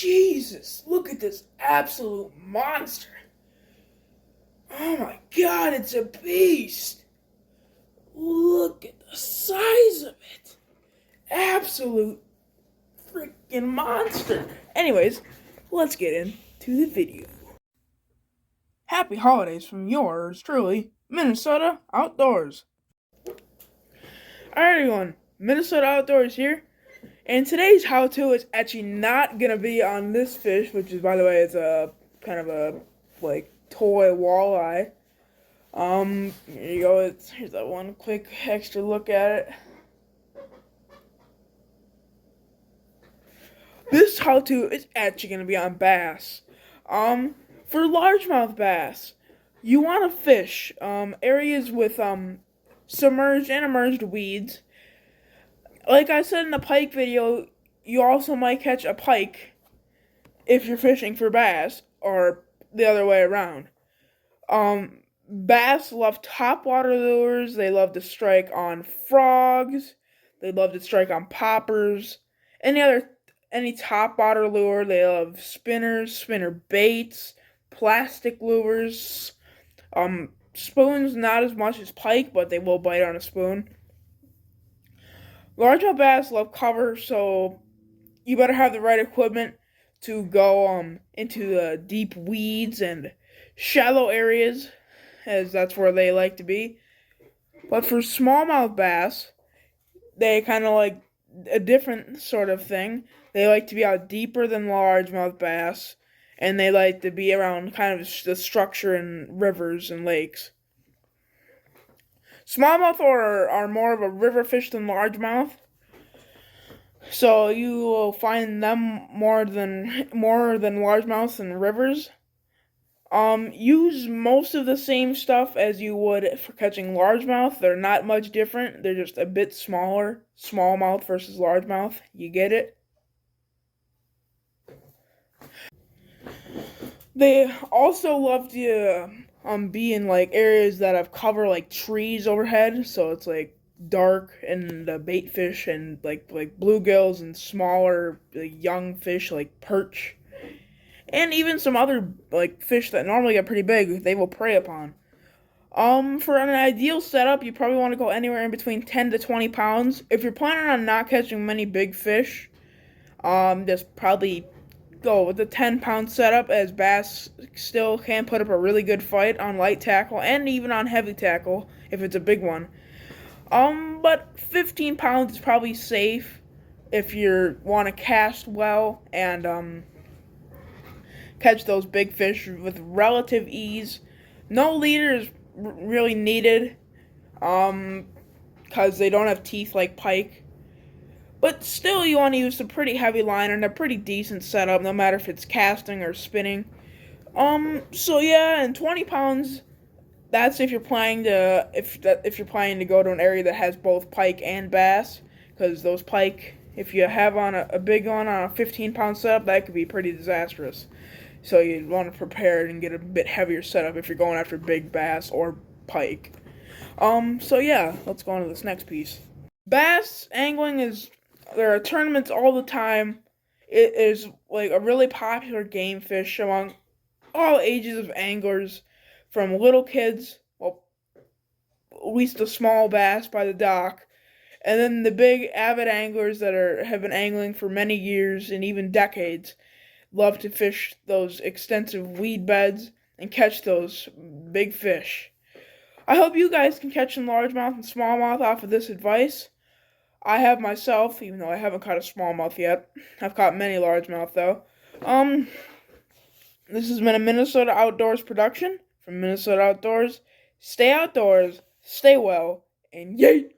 Jesus, look at this absolute monster. Oh my god, it's a beast. Look at the size of it. Absolute freaking monster. Anyways, let's get into the video. Happy holidays from yours truly, Minnesota Outdoors. Alright everyone, Minnesota Outdoors here. And today's how-to is actually not gonna be on this fish, which is, by the way, it's a kind of a toy walleye. Here you go. Here's that one quick extra look at it. This how-to is actually gonna be on bass. For largemouth bass, you want to fish areas with submerged and emerged weeds. Like I said in the pike video, you also might catch a pike if you're fishing for bass, or the other way around. Bass love topwater lures. They love to strike on frogs. They love to strike on poppers. Any topwater lure. They love spinners, spinner baits, plastic lures. Spoons, not as much as pike, but they will bite on a spoon. Largemouth bass love cover, so you better have the right equipment to go into the deep weeds and shallow areas, as that's where they like to be. But for smallmouth bass, they kind of like a different sort of thing. They like to be out deeper than largemouth bass, and they like to be around kind of the structure in rivers and lakes. Smallmouth are more of a river fish than largemouth, so you will find them more than largemouths in rivers. Use most of the same stuff as you would for catching largemouth. They're not much different. They're just a bit smaller. Smallmouth versus largemouth. You get it? They also love to be in areas that have cover like trees overhead, so it's dark, and the bait fish and like bluegills and smaller young fish like perch, and even some other fish that normally get pretty big, they will prey upon. For an ideal setup, you probably want to go anywhere in between 10 to 20 pounds. If you're planning on not catching many big fish, just probably go with the 10-pound setup, as bass still can put up a really good fight on light tackle and even on heavy tackle if it's a big one. But 15 pounds is probably safe if you want to cast well and catch those big fish with relative ease. No leader is really needed, because they don't have teeth like pike. But still, you want to use a pretty heavy line and a pretty decent setup, no matter if it's casting or spinning. So yeah, and 20 pounds, that's if you're planning to go to an area that has both pike and bass, because those pike, if you have on a big one on a 15-pound setup, that could be pretty disastrous. So you'd want to prepare and get a bit heavier setup if you're going after big bass or pike. So yeah, let's go on to this next piece. Bass angling there are tournaments all the time. It is a really popular game fish among all ages of anglers, from little kids, well, at least the small bass by the dock, and then the big avid anglers that have been angling for many years and even decades, love to fish those extensive weed beds and catch those big fish. I hope you guys can catch some largemouth and smallmouth off of this advice. I have myself, even though I haven't caught a smallmouth yet. I've caught many largemouth though. This has been a Minnesota Outdoors production from Minnesota Outdoors. Stay outdoors, stay well, and yay!